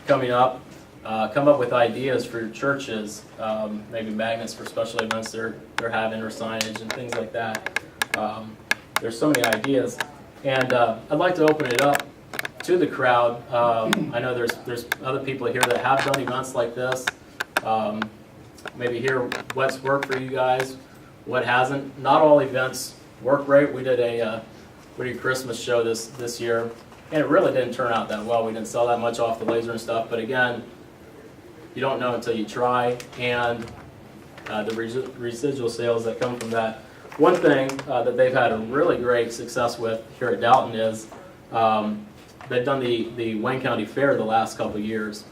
coming up, come up with ideas for your churches, maybe magnets for special events they're having, or signage and things like that. There's so many ideas, and I'd like to open it up to the crowd. I know there's other people here that have done events like this. Maybe hear what's worked for you guys, what hasn't. Not all events work great. We did a Christmas show this year, and it really didn't turn out that well. We didn't sell that much off the laser and stuff, but again, you don't know until you try, and the residual sales that come from that. One thing that they've had a really great success with here at Dalton is they've done the Wayne County Fair the last couple of years,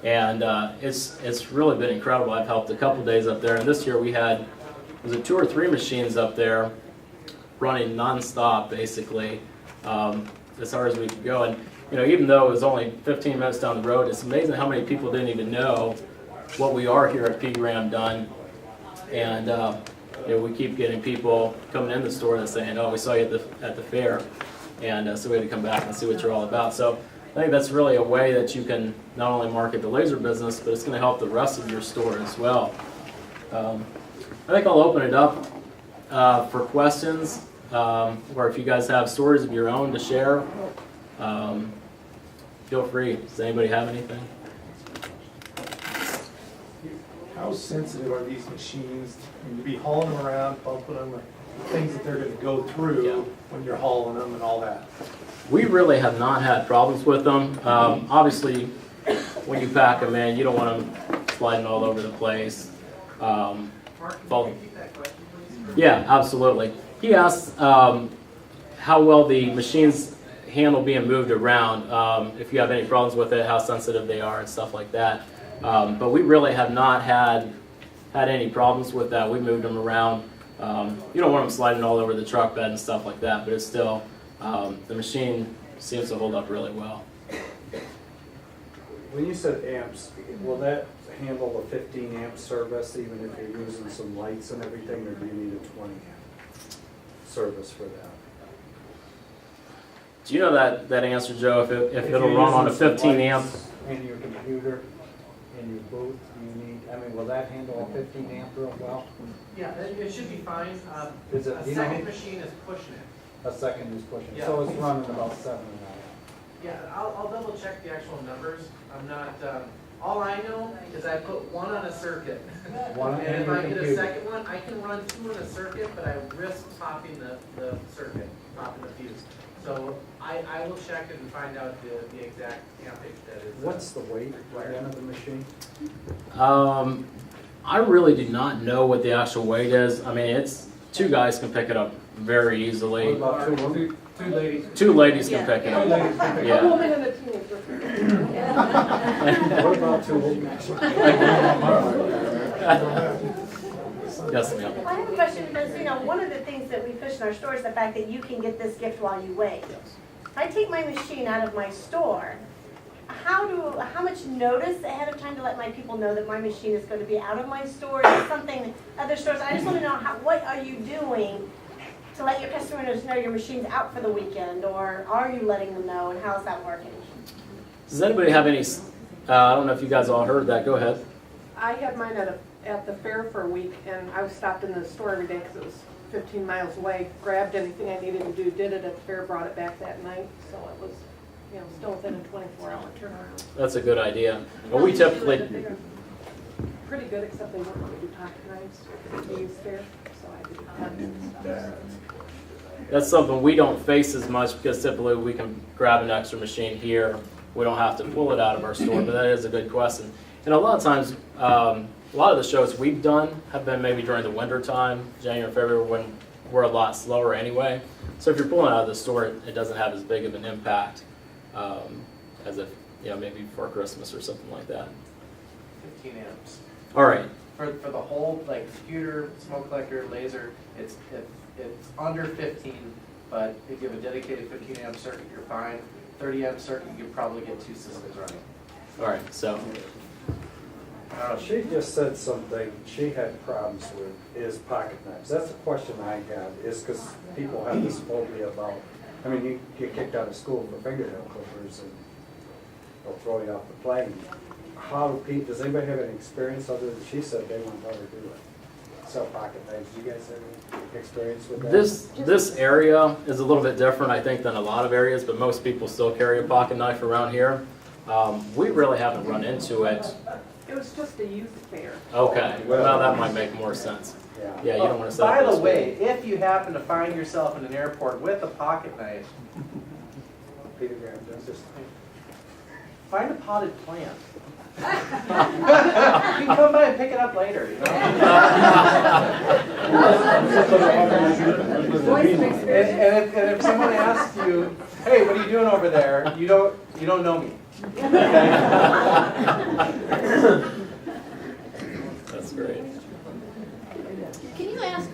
and it's really been incredible. I've helped a couple days up there, and this year we had, was it 2 or 3 machines up there running nonstop, basically, as hard as we could go. And even though it was only 15 minutes down the road, it's amazing how many people didn't even know what we are here at P. Graham Dunn. And we keep getting people coming in the store and saying, "Oh, we saw you at the fair," and so we had to come back and see what you're all about. So I think that's really a way that you can not only market the laser business, but it's going to help the rest of your store as well. I think I'll open it up for questions, or if you guys have stories of your own to share, feel free. Does anybody have anything? How sensitive are these machines? I mean, to be hauling them around, bumping them, things that they're going to go through when you're hauling them and all that? We really have not had problems with them. Obviously, when you pack them in, you don't want them sliding all over the place. Mark, can you repeat that question, please? Yeah, absolutely. He asked how well the machines handle being moved around, if you have any problems with it, how sensitive they are and stuff like that. But we really have not had any problems with that. We moved them around. You don't want them sliding all over the truck bed and stuff like that, but it's still, the machine seems to hold up really well. When you said amps, will that handle the 15 amp service even if you're using some lights and everything, or do you need a 20 amp service for that? Do you know that answer, Joe? If it'll run on a 15 amp? In your computer, in your booth, do you need, I mean, will that handle a 15 amp real well? Yeah, it should be fine. Is it, A do you know, second machine is pushing it. a second is pushing, Yeah. so it's running about 7 an Yeah, I'll double check the actual numbers. I'm not, all I know is I put one on a circuit. hour. One And in if your I get a computer. second one, I can run 2 on a circuit, but I risk popping the circuit, popping the fuse. So I will check and find out the exact ampage that is. What's the weight again of the machine? I really do not know what the actual weight is. I mean, it's 2 guys can pick it up very easily. What about 2? Two ladies. 2 ladies can pick it Two up. ladies can pick it Yeah. up. A woman and a teenager. What about 2 old men? Yes, ma'am. I have a question because, one of the things that we push in our store is the fact that you can get this gift while you wait. If I take my machine out of my store, how much notice ahead of time to let my people know that my machine is going to be out of my store? Is it something other stores? I just want to know what are you doing to let your customers know your machine's out for the weekend, or are you letting them know, and how's that working? Does anybody have any, I don't know if you guys all heard that. Go ahead. I had mine at the fair for a week, and I was stopped in the store every day because it was 15 miles away, grabbed anything I needed to do, did it at the fair, brought it back that night, so it was, still within a 24-hour turnaround. That's a good idea. Well, we typically, They're pretty good, except they won't let me do pocket knives at the fair, so I did pockets and stuff. that's something we don't face as much because typically we can grab an extra machine here. We don't have to pull it out of our store, but that is a good question. And a lot of times, a lot of the shows we've done have been maybe during the winter time, January, February, when we're a lot slower anyway. So if you're pulling out of the store, it doesn't have as big of an impact as if, maybe before Christmas or something like that. 15 amps. All right. For the whole, like, computer, smoke collector, laser, it's under 15, but if you have a dedicated 15 amp circuit, you're fine. 30 amp circuit, you could probably get 2 systems running. All right. So, She just said something she had problems with is pocket knives. That's the question I got, is because people have this phobia about, you get kicked out of school for fingernail clippers, and they'll throw you off the plane. How, Pete, does anybody have any experience other than, she said they want to let her do it? Sell pocket knives, do you guys have any experience with that? This area is a little bit different, I think, than a lot of areas, but most people still carry a pocket knife around here. We really haven't run into it. It was just a youth fair. Okay, well, that might make more sense. Yeah, you don't want to set By up the this way, if you happen to find yourself in an airport with a pocket knife, Peter Graham does this. find a potted plant. You can come by and pick it up later, you know? And if someone asks you, hey, what are you doing over there? You don't know me. Okay? That's great. Can you ask,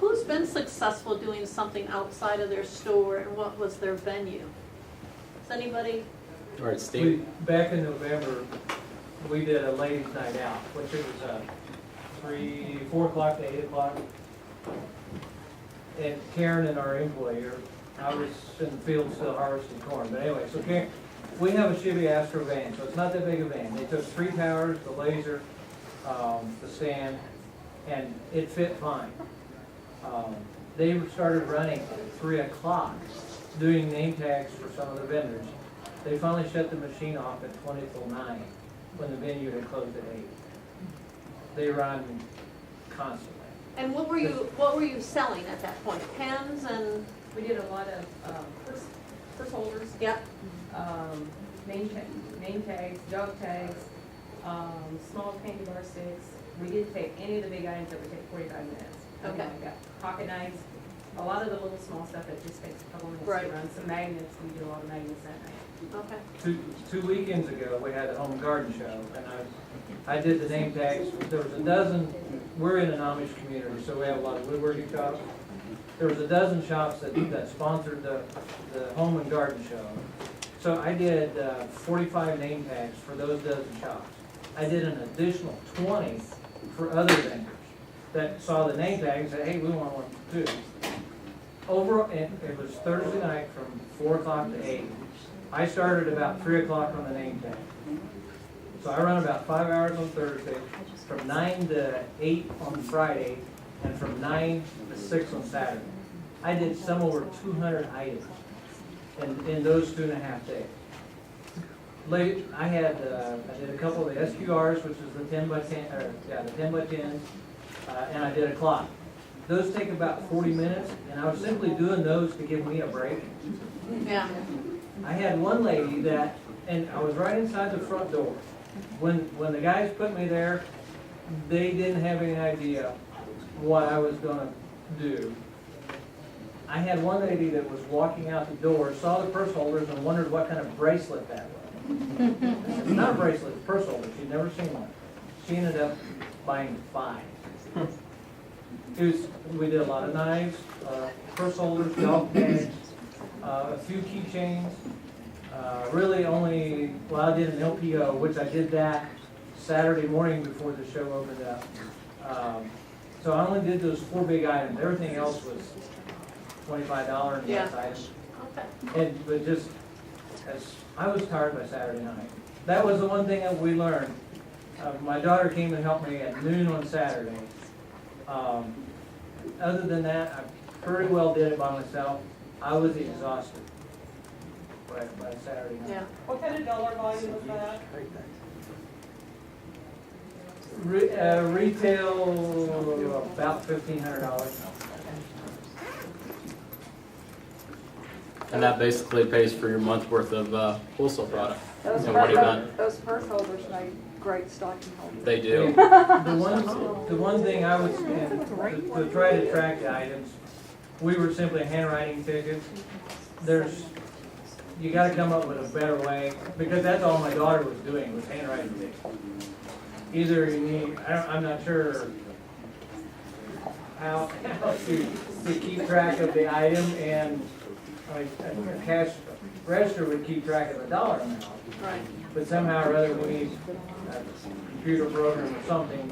who's been successful doing something outside of their store and what was their venue? Is anybody? All right, Steve. Back in November, we did a ladies' night out, which it was 4 o'clock to 8 o'clock. And Karen and our employee, I was in the field still harvesting corn, but anyway, so Karen, we have a Chevy Astro van, so it's not that big a van. They took 3 towers, the laser, the stand, and it fit fine. They started running at 3 o'clock, doing name tags for some of the vendors. They finally shut the machine off at 20 till 9, when the venue had closed at 8. They run constantly. And what were you selling at that point? Pens and, We did a lot of purse holders, yeah, name tags, dog tags, small candy bar sticks. We didn't take any of the big items that would take 45 minutes. Okay. Like that. Pocket knives, a lot of the little small stuff that just takes a couple minutes Right. to run. Some magnets, we did a lot of magnets that night. okay. Two weekends ago, we had a home garden show, and I did the name tags. There was a dozen, we're in an Amish community, so we have a lot of woodworking shops. There was a dozen shops that sponsored the home and garden show. So I did 45 name tags for those dozen shops. I did an additional 20 for other vendors that saw the name tag and said, hey, we want one too. It was Thursday night from 4 o'clock to 8. I started about 3 o'clock on the name tag. So I run about 5 hours on Thursday, from 9 to 8 on Friday, and from 9 to 6 on Saturday. I did some over 200 items in those 2.5 days. Late, I did a couple of the SQRs, which is the 10 by 10, the 10 by 10s, and I did a clock. Those take about 40 minutes, and I was simply doing those to give me a break. Yeah. I had one lady that, and I was right inside the front door. When the guys put me there, they didn't have any idea what I was gonna do. I had one lady that was walking out the door, saw the purse holders and wondered what kind of bracelet that was. It's not a bracelet, it's a purse holder, she'd never seen one. She ended up buying 5. We did a lot of knives, purse holders, dog tags, a few keychains. Really only, well, I did an LPO, which I did that Saturday morning before the show opened up. So I only did those 4 big items. Everything else was $25 and less items. Okay. But just, as I was tired by Saturday night. That was the one thing that we learned. My daughter came and helped me at noon on Saturday. Other than that, I pretty well did it by myself. I was exhausted by Saturday night. Yeah. What kind of dollar value was that? Retail about $1,500. And that basically pays for your month's worth of wholesale product. And what have you done? Those purse holders make great stocking holders. They do. The one thing I would, to try to track the items, we were simply handwriting tickets. You gotta come up with a better way, because that's all my daughter was doing, was handwriting tickets. Either you need, I'm not sure how to keep track of the item, and a cash register would keep track of the dollar amount. Right. But somehow or other, we need a computer program or something